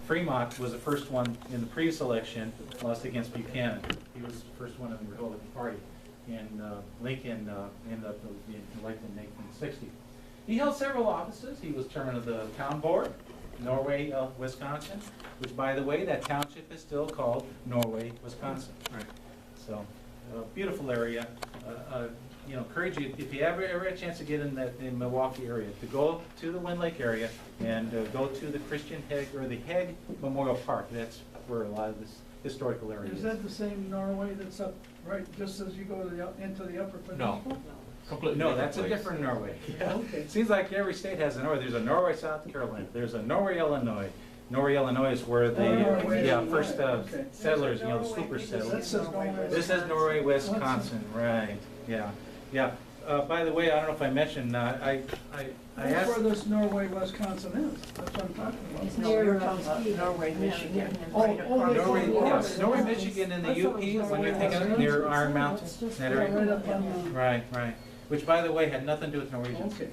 Fremont was the first one in the previous election, lost against Buchanan. He was the first one in the Republican Party. And Lincoln ended up being elected in 1860. He held several offices. He was chairman of the town board, Norway, Wisconsin, which, by the way, that township is still called Norway, Wisconsin. Right. So, beautiful area. You know, encourage you, if you ever had a chance to get in the Milwaukee area, to go to the Wind Lake area and go to the Christian Hegg, or the Hegg Memorial Park. That's where a lot of this historical area is. Is that the same Norway that's up right just as you go to into the Upper Peninsula? No. Completely No, that's a place. different Norway. Yeah. Okay. Seems like every state has a Norway. There's a Norway, South Carolina. There's a Norway, Illinois. Norway, Illinois is where the Norway, first okay. settlers, you know, the sleeper That settlers. says Norway. This says Norway, Wisconsin, right? Yeah, yeah. By the way, I don't know if I mentioned, I That's asked. where this Norway, Wisconsin is. That's what I'm talking about. No, you're talking about Norway, Michigan. Oh, right oh, across Norway, the yes, border. Norway, Michigan, and the UP, when you're thinking of near Iron Mountain, that Right area. up on Right, right. Which, by the way, had nothing to do with the, Norwegians. okay.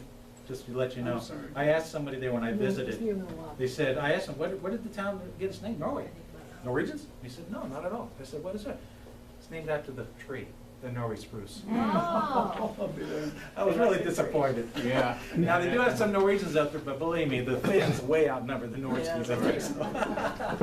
Just to let you know. I'm sorry. I asked somebody there when I visited. They said, I asked them, where did the town get its name? Norway. Norwegians? He said, no, not at all. I said, what is it? It's named after the tree, the Norway spruce. Oh. I'll be there. I was really disappointed. Yeah. Now, they do have some Norwegians out there, but believe me, the Finns way outnumber the Norwegians up there, so. Up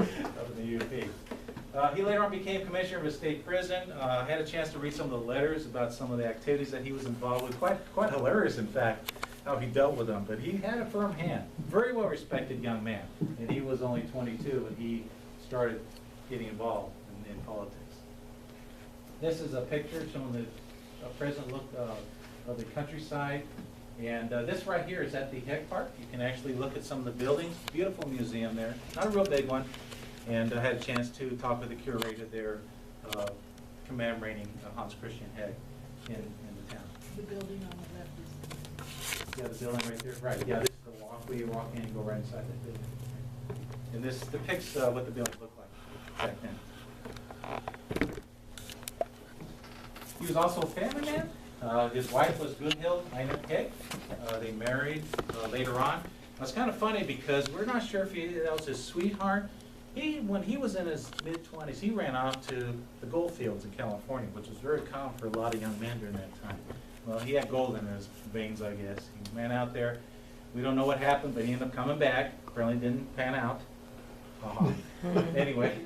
in the UP. He later on became commissioner of a state prison. Had a chance to read some of the letters about some of the activities that he was involved with. Quite hilarious, in fact, how he dealt with them. But he had a firm hand. Very well respected young man. And he was only 22 when he started getting involved in politics. This is a picture showing the present look of the countryside. And this right here is at the Heck Park. You can actually look at some of the buildings. Beautiful museum there. Not a real big one. And I had a chance to talk with the curator there, commemorating Hans Christian Hegg in the town. The building on the left is. Yeah, the building right there. Right, yeah, this is the walk where you walk in and go right inside that building. And this depicts what the building looked like back then. He was also a family man. His wife was Gunhild Einar Hegg. They married later on. It's kind of funny because we're not sure if that was his sweetheart. When he was in his mid-20s, he ran off to the gold fields in California, which was very common for a lot of young men during that time. Well, he had gold in his veins, I guess. He ran out there. We don't know what happened, but he ended up coming back. Apparently didn't pan out. Anyway.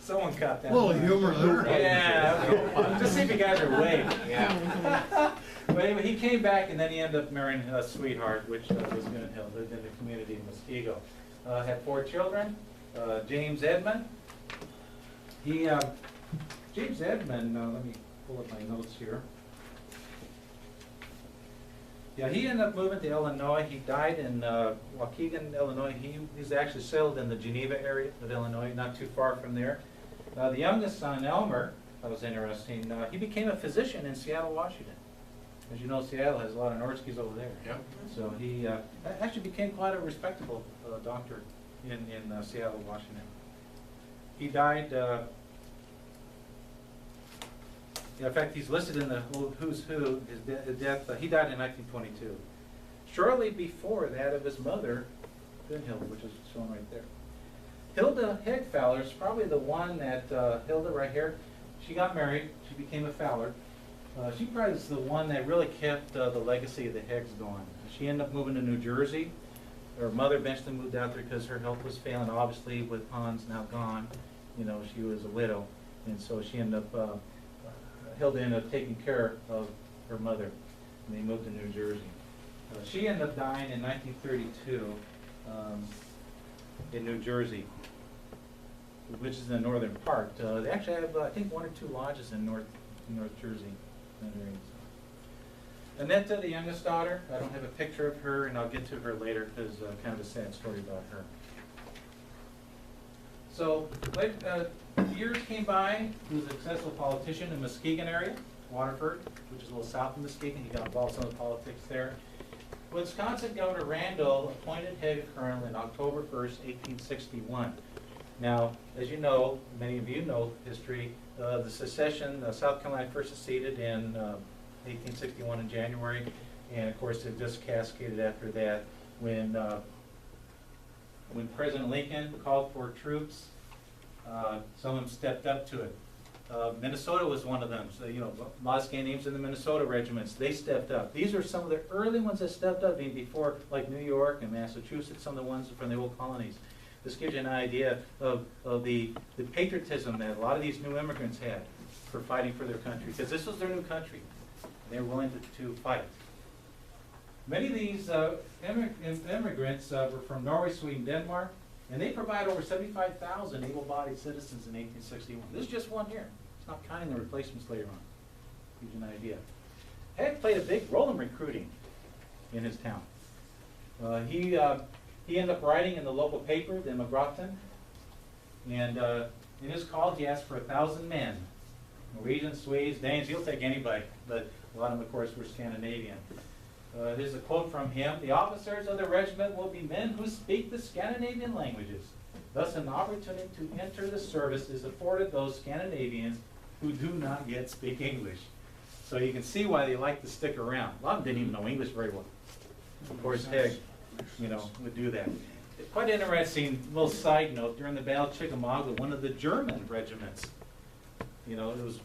Someone caught that. Little humor there. Yeah, okay. Just see if you guys are awake. Yeah. But anyway, he came back and then he ended up marrying a sweetheart, which was Gunhild, lived in the community in Muskego. Had 4 children. James Edmund. James Edmund, let me pull up my notes here. Yeah, he ended up moving to Illinois. He died in Waukegan, Illinois. He's actually settled in the Geneva area of Illinois, not too far from there. The youngest son, Elmer, that was interesting. He became a physician in Seattle, Washington. As you know, Seattle has a lot of Norskis over there. Yep. So he actually became quite a respectable doctor in Seattle, Washington. He died, in fact, he's listed in the who's who, his death, he died in 1922. Shortly before that of his mother, Gunhild, which is shown right there. Hilda Hegg Fowler is probably the one that, Hilda right here, she got married, she became a Fowler. She probably is the one that really kept the legacy of the Heggs going. She ended up moving to New Jersey. Her mother eventually moved out there because her health was failing. Obviously, with Hans now gone, you know, she was a widow. And so she ended up, Hilda ended up taking care of her mother. And they moved to New Jersey. She ended up dying in 1932 in New Jersey, which is in the northern part. They actually have, I think, 1 or 2 lodges in North Jersey. Annetta, the youngest daughter, I don't have a picture of her, and I'll get to her later because kind of a sad story about her. So, years came by. He was a successful politician in Muskegon area, Waterford, which is a little south of Muskegon. He got involved in some of the politics there. Wisconsin Governor Randall appointed Hegg Colonel in October 1st, 1861. Now, as you know, many of you know history, the secession, South Carolina first seceded in 1861 in January, and of course it just cascaded after that when when President Lincoln called for troops, some of them stepped up to it. Minnesota was one of them. So, you know, a lot of Scandinavians in the Minnesota regiments, they stepped up. These are some of the early ones that stepped up, even before, like New York and Massachusetts, some of the ones from the old colonies. This gives you an idea of the patriotism that a lot of these new immigrants had for fighting for their country, because this was their new country. They were willing to fight. Many of these immigrants were from Norway, Sweden, Denmark, and they provide over 75,000 able-bodied citizens in 1861. This is just one year. It's not counting the replacements later on. Gives you an idea. Heck played a big role in recruiting in his town. He ended up writing in the local paper, the Immigratan, and in his call he asked for 1,000 men. Norwegians, Swedes, Danes, he'll take anybody, but a lot of them, of course, were Scandinavian. Here's a quote from him. The officers of the regiment will be men who speak the Scandinavian languages. Thus, an opportunity to enter the service is afforded those Scandinavians who do not yet speak English. So you can see why they like to stick around. A lot of them didn't even know English very well. Of course, Hegg, you know, would do that. Quite interesting little side note, during the Battle of Chickamauga, one of the German regiments, you know, it was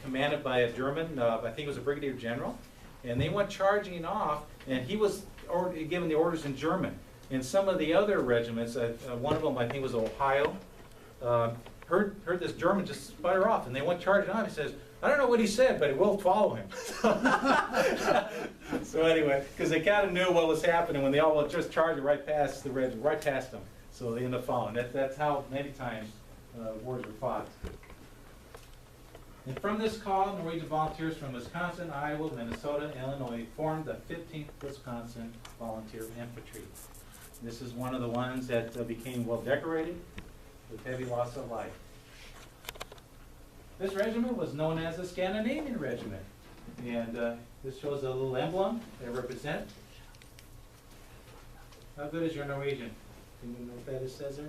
commanded by a German, I think it was a brigadier general, and they went charging off, and he was given the orders in German. And some of the other regiments, one of them I think was Ohio, heard this German just sputter off, and they went charging off. He says, I don't know what he said, but we'll follow him. So anyway, because they kind of knew what was happening when they all were just charging right past the regiment, right past them. So they ended up following. That's how many times wars were fought. And from this call, Norwegian volunteers from Wisconsin, Iowa, Minnesota, and Illinois formed the 15th Wisconsin Volunteer Infantry. This is one of the ones that became well decorated with heavy loss of life. This regiment was known as the Scandinavian Regiment. And this shows a little emblem they represent. How good is your Norwegian? Can you know what that says there?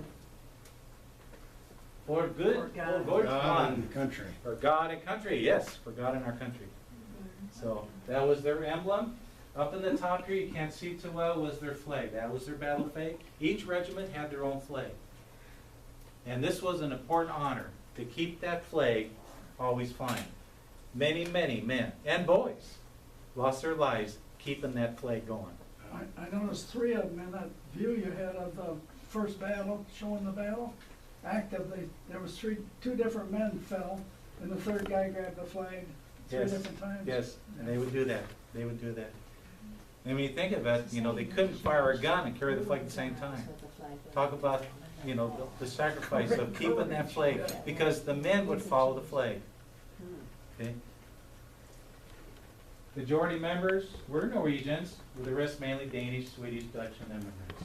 For good, For God. for God and country. For God and country, yes, for God and our country. So that was their emblem. Up in the top here, you can't see too well, was their flag. That was their battle flag. Each regiment had their own flag. And this was an important honor, to keep that flag always flying. Many, many men and boys lost their lives keeping that flag going. I noticed 3 of them in that view you had of the first battle, showing the battle. Actively, there was 2 different men fell, and the 3rd guy grabbed the flag 3 Yes. different times. Yes, and they would do that. They would do that. And when you think of it, you know, they couldn't fire a gun and carry the flag at the same time. Talk about, you know, the sacrifice of keeping that flag, because the men would follow the flag. Okay. Majority members were Norwegians, with the rest mainly Danish, Swedish, Dutch, and immigrants.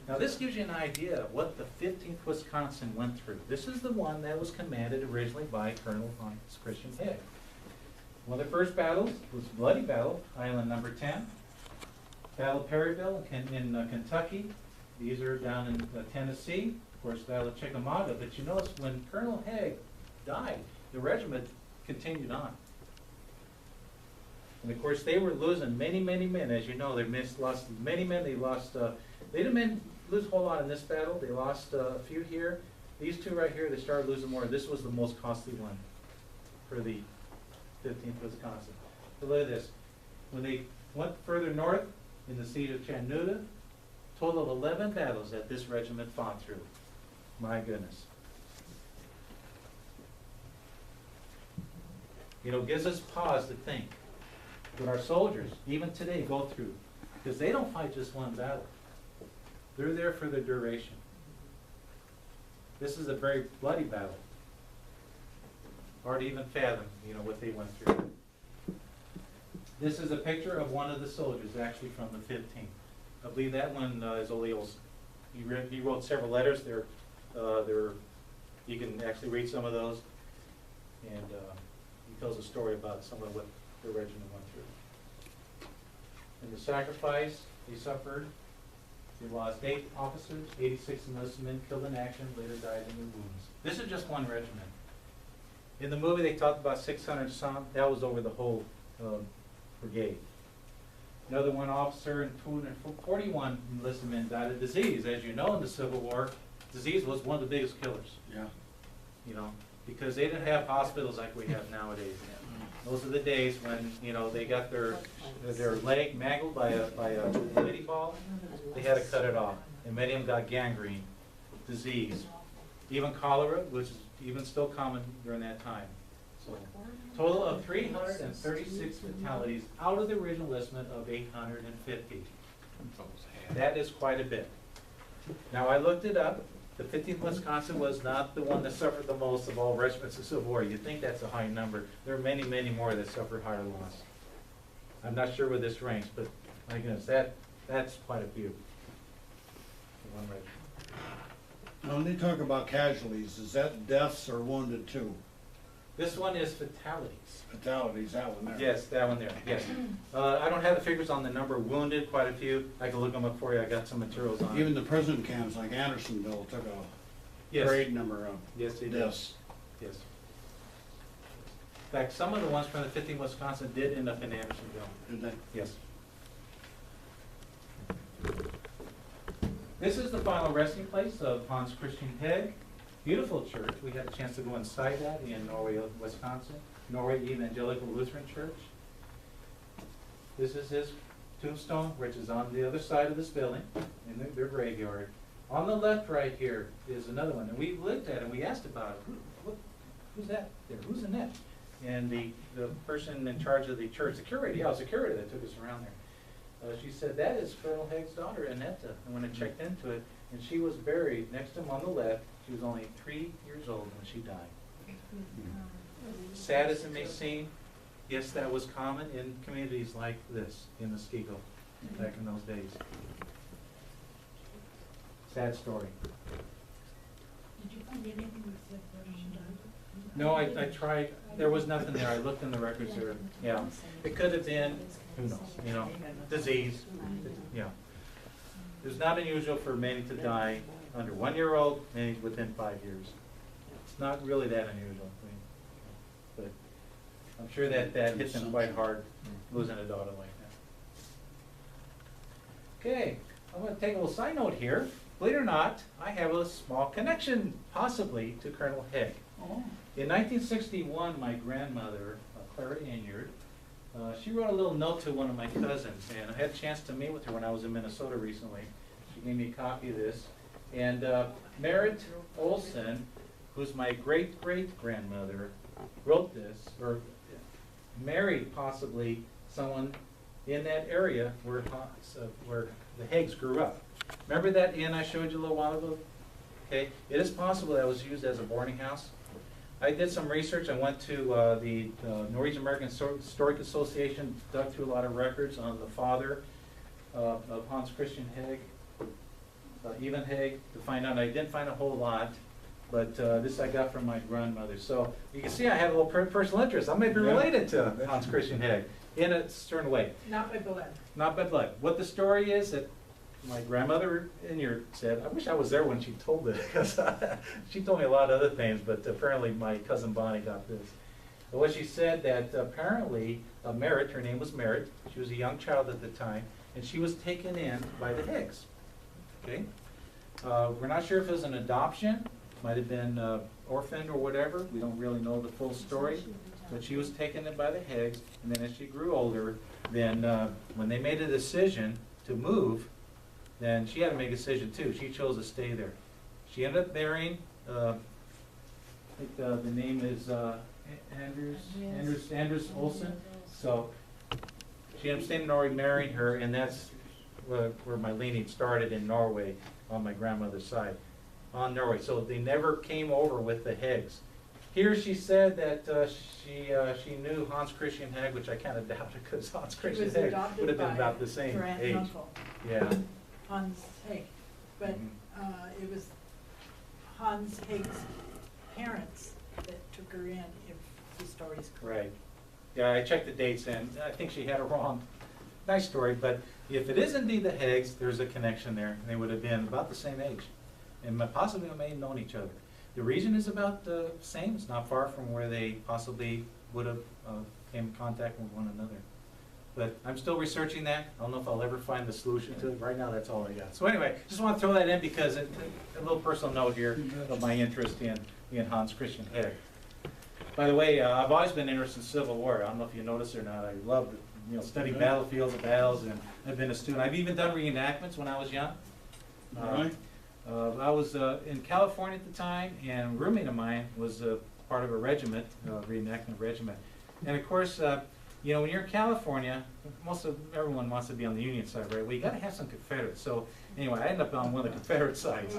Now this gives you an idea of what the 15th Wisconsin went through. This is the one that was commanded originally by Colonel Hans Christian Hegg. One of the first battles was Bloody Battle, Island number 10. Battle of Perryville in Kentucky. These are down in Tennessee. Of course, Battle of Chickamauga. But you notice when Colonel Hegg died, the regiment continued on. And of course, they were losing many, many men. As you know, they lost many men. They lost. They didn't lose a whole lot in this battle. They lost a few here. These 2 right here, they started losing more. This was the most costly one for the 15th Wisconsin. But look at this. When they went further north in the siege of Chattanooga, total of 11 battles that this regiment fought through. My goodness. You know, gives us pause to think what our soldiers, even today, go through. Because they don't fight just one battle. They're there for the duration. This is a very bloody battle. Hard to even fathom, you know, what they went through. This is a picture of one of the soldiers, actually from the 15th. I believe that one is Ole Olsen. He wrote several letters. You can actually read some of those. And he tells a story about some of what the regiment went through. And the sacrifice he suffered. He lost 8 officers, 86 enlisted men killed in action, later died in their wounds. This is just one regiment. In the movie, they talked about 600 some. That was over the whole brigade. Another one officer and 241 enlisted men died of disease. As you know, in the Civil War, disease was one of the biggest killers. Yeah. You know, because they didn't have hospitals like we have nowadays. Those are the days when, you know, they got their leg mangled by a lady ball. They had to cut it off, and many of them got gangrene, disease, even cholera, which is even still common during that time. So, total of 336 fatalities out of the original enlistment of 850. That is quite a bit. Now, I looked it up. The 15th Wisconsin was not the one that suffered the most of all regiments of Civil War. You'd think that's a high number. There are many, many more that suffered higher loss. I'm not sure where this ranks, but my goodness, that's quite a few. One regiment. Now, when they talk about casualties, is that deaths or wounded too? This one is fatalities. Fatalities, that one there. Yes, that one there, yes. I don't have the figures on the number wounded, quite a few. I can look them up for you. I got some materials on it. Even the prison camps like Andersonville took a Yes. great number of Yes, they did. deaths. Yes. In fact, some of the ones from the 15th Wisconsin did end up in Andersonville. Did they? Yes. This is the final resting place of Hans Christian Heg. Beautiful church. We had a chance to go inside that in Norway, Wisconsin. Norway Evangelical Lutheran Church. This is his tombstone, which is on the other side of this building, in their graveyard. On the left right here is another one, and we looked at it and we asked about it. Who's that there? Who's in that? And the person in charge of the church, the curator, yeah, it was the curator that took us around there. She said, that is Colonel Haig's daughter, Annette. And when I checked into it, and she was buried next to him on the left. She was only 3 years old when she died. Sad as it may seem, yes, that was common in communities like this, in Muskego, back in those days. Sad story. Did you find anything that said where she died? No, I tried, there was nothing there. I looked in the records there. Yeah, it could have been, who knows, you know, disease, yeah. It's not unusual for many to die under 1 year old, many within 5 years. It's not really that unusual. But I'm sure that hits them quite hard, losing a daughter like that. Okay, I'm going to take a little side note here. Believe it or not, I have a small connection, possibly, to Colonel Haig. Oh, In 1961, my grandmother, Clara Injerd, she wrote a little note to one of my cousins, and I had a chance to meet with her when I was in Minnesota recently. She gave me a copy of this. And Merritt Olson, who's my great-great-grandmother, wrote this, or married possibly someone in that area where the Haigs grew up. Remember that inn I showed you a little while ago? Okay, it is possible that was used as a boarding house. I did some research. I went to the Norwegian American Historic Association, dug through a lot of records on the father of Hans Christian Haig, Even Haig, to find out. I didn't find a whole lot, but this I got from my grandmother. So you can see I have a little personal interest. I may be related to Hans Christian Haig in a certain way. Not by blood. Not by blood. What the story is that my grandmother Injerd said, I wish I was there when she told it, because she told me a lot of other things, but apparently my cousin Bonnie got this. But what she said that apparently Merritt, her name was Merritt, she was a young child at the time, and she was taken in by the Haigs. Okay? We're not sure if it was an adoption, might have been orphaned or whatever. We don't really know the full story, but she was taken in by the Haigs, and then as she grew older, then when they made a decision to move, then she had to make a decision too. She chose to stay there. She ended up marrying, I think the name is Anders Olsen. So she ended up staying in Norway, marrying her, and that's where my lineage started, in Norway on my grandmother's side, on Norway. So they never came over with the Haigs. Here she said that she knew Hans Christian Haig, which I kind of doubted, because Hans Christian Haig would have been about the same age. Yeah. Hans Haig, but it was Hans Haig's parents that took her in, if the story's correct. Right. Yeah, I checked the dates, and I think she had it wrong. Nice story, but if it is indeed the Haigs, there's a connection there. They would have been about the same age, and possibly may have known each other. The region is about the same. It's not far from where they possibly would have came in contact with one another. But I'm still researching that. I don't know if I'll ever find the solution to it. Right now, that's all I got. So anyway, just want to throw that in because a little personal note here of my interest in Hans Christian Hegg. By the way, I've always been interested in Civil War. I don't know if you noticed or not. I love, studying battlefields and battles, and I've been a student. I've even done reenactments when I was young. Right. I was in California at the time, and a roommate of mine was part of a regiment, reenactment regiment. And of course, when you're in California, everyone wants to be on the Union side, right? Well, you got to have some Confederates. So anyway, I ended up on one of the Confederate sides.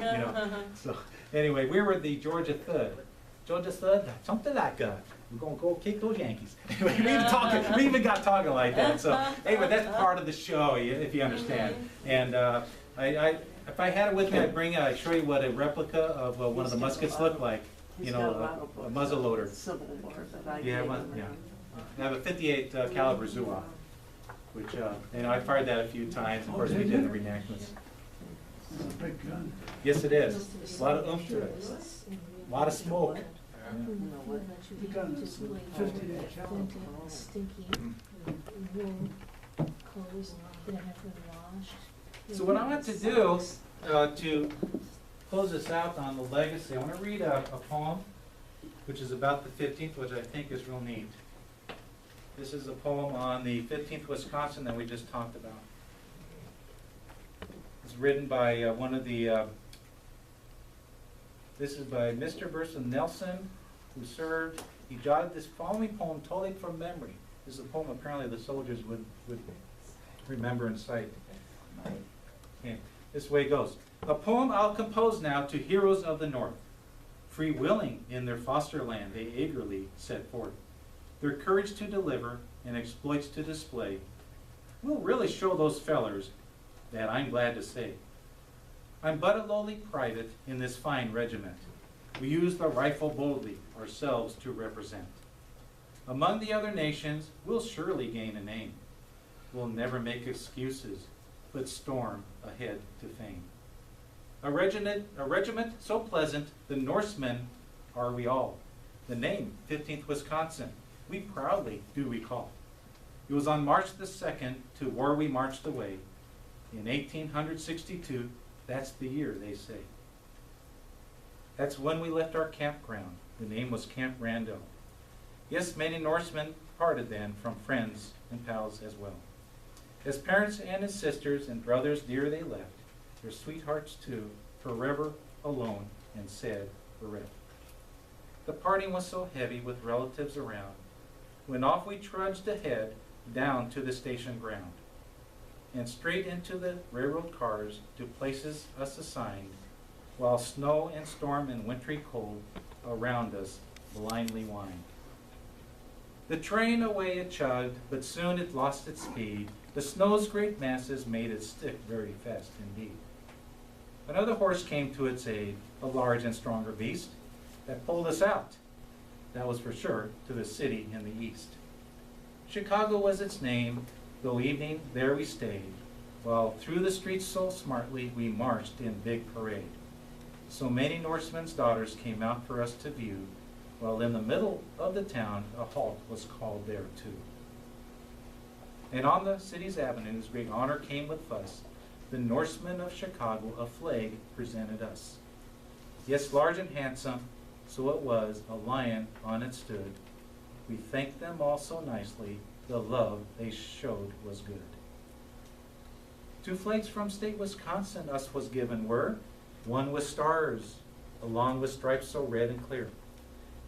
So anyway, we were the Georgia Third. Georgia Third, something like that. We're gonna go kick those Yankees. Anyway, we even got talking like that. So anyway, that's part of the show, if you understand. And if I had it with me, I'd show you what a replica of one of the muskets looked like. A muzzle loader. Civil War that I Yeah, gave well, them. yeah. I have a 58 caliber Zua, which I fired that a few times. Of course, we did the reenactments. It's a big gun. Yes, it is. A lot of oomph to it. A lot of smoke. The gun is 58 caliber. So what I want to do to close this out on the legacy, I want to read a poem, which is about the 15th, which I think is real neat. This is a poem on the 15th Wisconsin that we just talked about. It's written by one of the, this is by Mr. Burson Nelson, who served. He jotted this following poem totally from memory. This is a poem apparently the soldiers would remember and cite. Okay. This way it goes. A poem I'll compose now to heroes of the North. Free willing in their foster land, they eagerly set forth. Their courage to deliver and exploits to display will really show those fellers that I'm glad to say. I'm but a lowly private in this fine regiment. We use the rifle boldly, ourselves to represent. Among the other nations, we'll surely gain a name. We'll never make excuses, but storm ahead to fame. A regiment so pleasant, the Norsemen are we all. The name, 15th Wisconsin, we proudly do recall. It was on March the 2nd to war we marched away. In 1862, that's the year they say. That's when we left our campground. The name was Camp Randall. Yes, many Norsemen parted then from friends and pals as well. As parents and as sisters and brothers dear they left, their sweethearts too, forever alone and sad bereft. The parting was so heavy with relatives around, when off we trudged ahead down to the station ground, and straight into the railroad cars to places us assigned, while snow and storm and wintry cold around us blindly whined. The train away it chugged, but soon it lost its speed. The snow's great masses made it stick very fast indeed. Another horse came to its aid, a large and stronger beast, that pulled us out. That was for sure to the city in the east. Chicago was its name, though evening there we stayed, while through the streets so smartly we marched in big parade. So many Norsemen's daughters came out for us to view, while in the middle of the town a halt was called there too. And on the city's avenues great honor came with fuss. The Norsemen of Chicago a flag presented us. Yes, large and handsome, so it was, a lion on it stood. We thanked them all so nicely, the love they showed was good. 2 flags from state Wisconsin us was given were, one with stars, along with stripes so red and clear.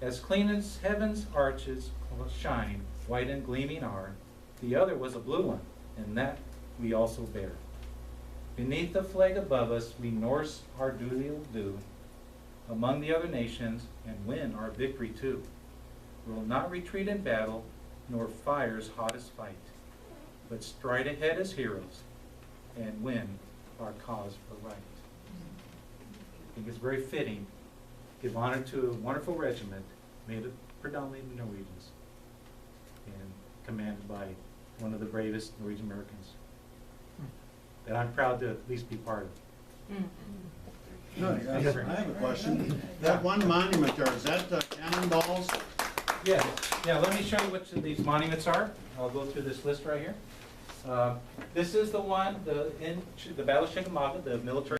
As clean as heaven's arches shine, white and gleaming are, the other was a blue one, and that we also bear. Beneath the flag above us, we Norse our duty'll do, among the other nations, and win our victory too. We'll not retreat in battle, nor fire's hottest fight, but stride ahead as heroes, and win our cause for right. I think it's very fitting, give honor to a wonderful regiment, made of predominantly Norwegians, and commanded by one of the bravest Norwegian Americans that I'm proud to at least be part of. Good. I have a question. That one monument there, is that cannonballs? Yeah, let me show you which of these monuments are. I'll go through this list right here. This is the one, the Battle of Chickamauga, the military